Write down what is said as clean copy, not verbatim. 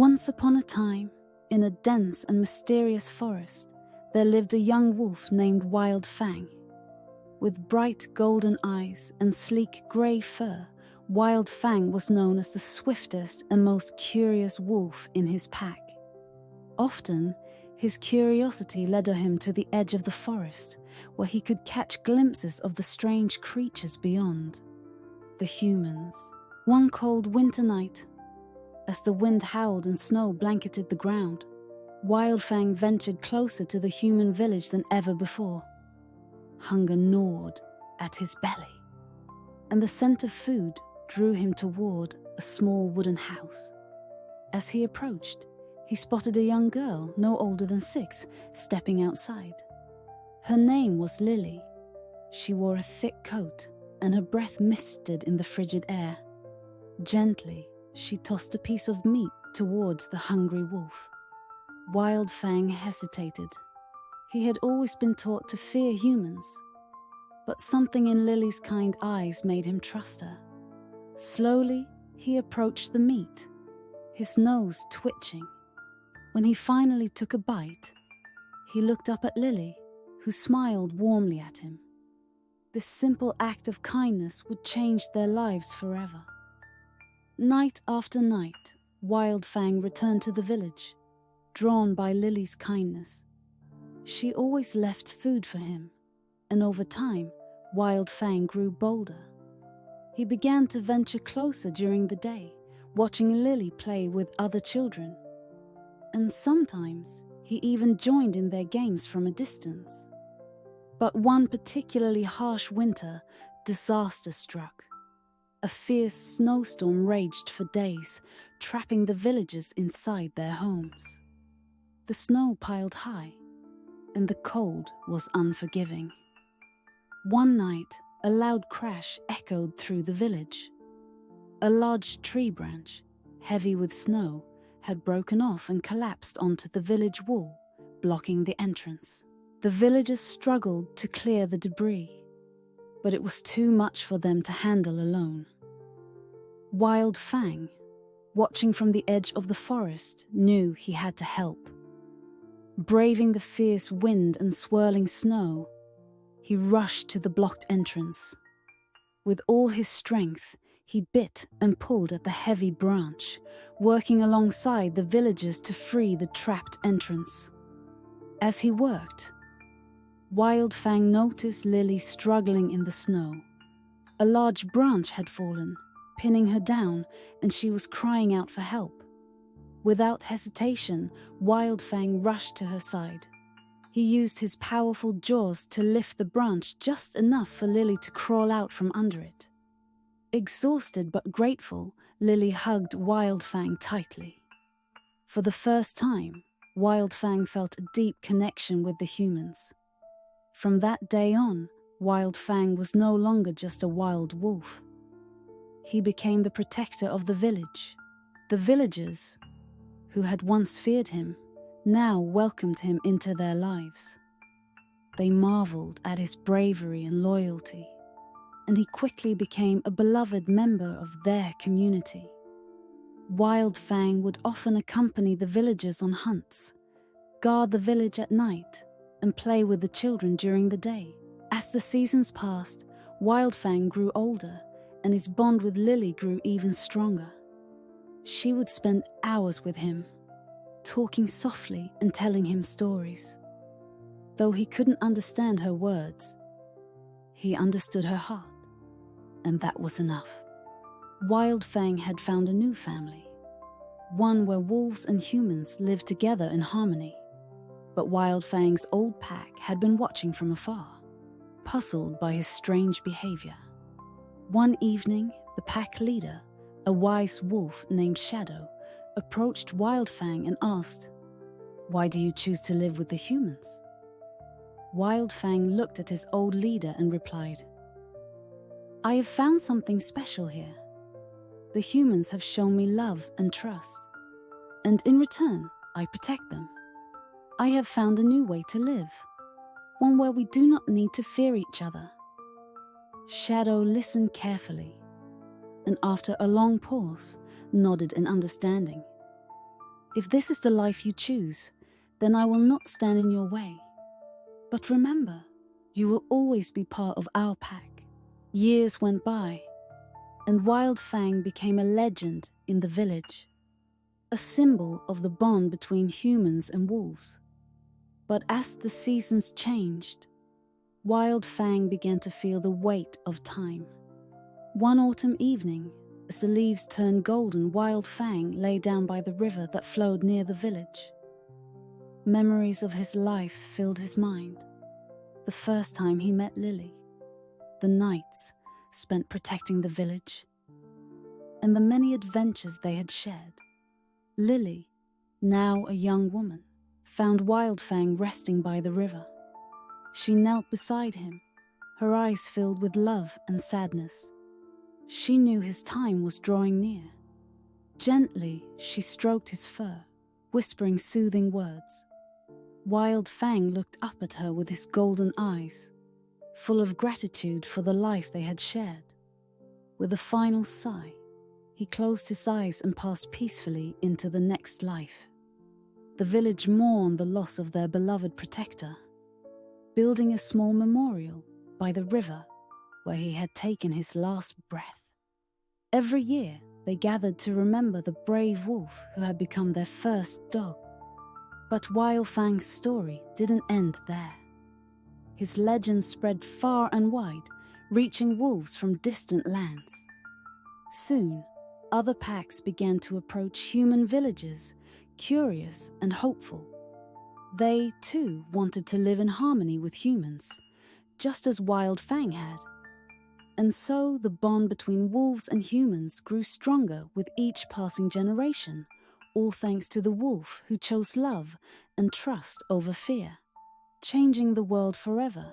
Once upon a time, in a dense and mysterious forest, there lived a young wolf named Wild Fang. With bright golden eyes and sleek grey fur, Wild Fang was known as the swiftest and most curious wolf in his pack. Often, his curiosity led him to the edge of the forest, where he could catch glimpses of the strange creatures beyond. The humans. One cold winter night, as the wind howled and snow blanketed the ground, Wild Fang ventured closer to the human village than ever before. Hunger gnawed at his belly, and the scent of food drew him toward a small wooden house. As he approached, he spotted a young girl no older than 6 stepping outside. Her name was Lily. She wore a thick coat, and her breath misted in the frigid air. Gently, she tossed a piece of meat towards the hungry wolf. Wild Fang hesitated. He had always been taught to fear humans, but something in Lily's kind eyes made him trust her. Slowly, he approached the meat, his nose twitching. When he finally took a bite, he looked up at Lily, who smiled warmly at him. This simple act of kindness would change their lives forever. Night after night, Wild Fang returned to the village, drawn by Lily's kindness. She always left food for him, and over time, Wild Fang grew bolder. He began to venture closer during the day, watching Lily play with other children. And sometimes, he even joined in their games from a distance. But one particularly harsh winter, disaster struck. A fierce snowstorm raged for days, trapping the villagers inside their homes. The snow piled high, and the cold was unforgiving. One night, a loud crash echoed through the village. A large tree branch, heavy with snow, had broken off and collapsed onto the village wall, blocking the entrance. The villagers struggled to clear the debris, but it was too much for them to handle alone. Wild Fang, watching from the edge of the forest, knew he had to help. Braving the fierce wind and swirling snow, he rushed to the blocked entrance. With all his strength, he bit and pulled at the heavy branch, working alongside the villagers to free the trapped entrance. As he worked, Wild Fang noticed Lily struggling in the snow. A large branch had fallen, pinning her down, and she was crying out for help. Without hesitation, Wild Fang rushed to her side. He used his powerful jaws to lift the branch just enough for Lily to crawl out from under it. Exhausted but grateful, Lily hugged Wild Fang tightly. For the first time, Wild Fang felt a deep connection with the humans. From that day on, Wild Fang was no longer just a wild wolf. He became the protector of the village. The villagers, who had once feared him, now welcomed him into their lives. They marveled at his bravery and loyalty, and he quickly became a beloved member of their community. Wild Fang would often accompany the villagers on hunts, guard the village at night, and play with the children during the day. As the seasons passed, Wild Fang grew older, and his bond with Lily grew even stronger. She would spend hours with him, talking softly and telling him stories. Though he couldn't understand her words, he understood her heart, and that was enough. Wild Fang had found a new family, one where wolves and humans lived together in harmony. But Wild Fang's old pack had been watching from afar, puzzled by his strange behavior. One evening, the pack leader, a wise wolf named Shadow, approached Wild Fang and asked, "Why do you choose to live with the humans?" Wild Fang looked at his old leader and replied, "I have found something special here. The humans have shown me love and trust, and in return, I protect them. I have found a new way to live, one where we do not need to fear each other." Shadow listened carefully, and after a long pause, nodded in understanding. If this is the life you choose, then I will not stand in your way. But remember, you will always be part of our pack." Years went by, and Wild Fang became a legend in the village, a symbol of the bond between humans and wolves. But as the seasons changed, Wild Fang began to feel the weight of time. One autumn evening, as the leaves turned golden, Wild Fang lay down by the river that flowed near the village. Memories of his life filled his mind. The first time he met Lily, the nights spent protecting the village, and the many adventures they had shared. Lily, now a young woman, found Wild Fang resting by the river. She knelt beside him, her eyes filled with love and sadness. She knew his time was drawing near. Gently, she stroked his fur, whispering soothing words. Wild Fang looked up at her with his golden eyes, full of gratitude for the life they had shared. With a final sigh, he closed his eyes and passed peacefully into the next life. The village mourned the loss of their beloved protector, building a small memorial by the river where he had taken his last breath. Every year, they gathered to remember the brave wolf who had become their first dog. But Wild Fang's story didn't end there. His legend spread far and wide, reaching wolves from distant lands. Soon, other packs began to approach human villages, curious and hopeful. They, too, wanted to live in harmony with humans, just as Wild Fang had. And so the bond between wolves and humans grew stronger with each passing generation, all thanks to the wolf who chose love and trust over fear, changing the world forever.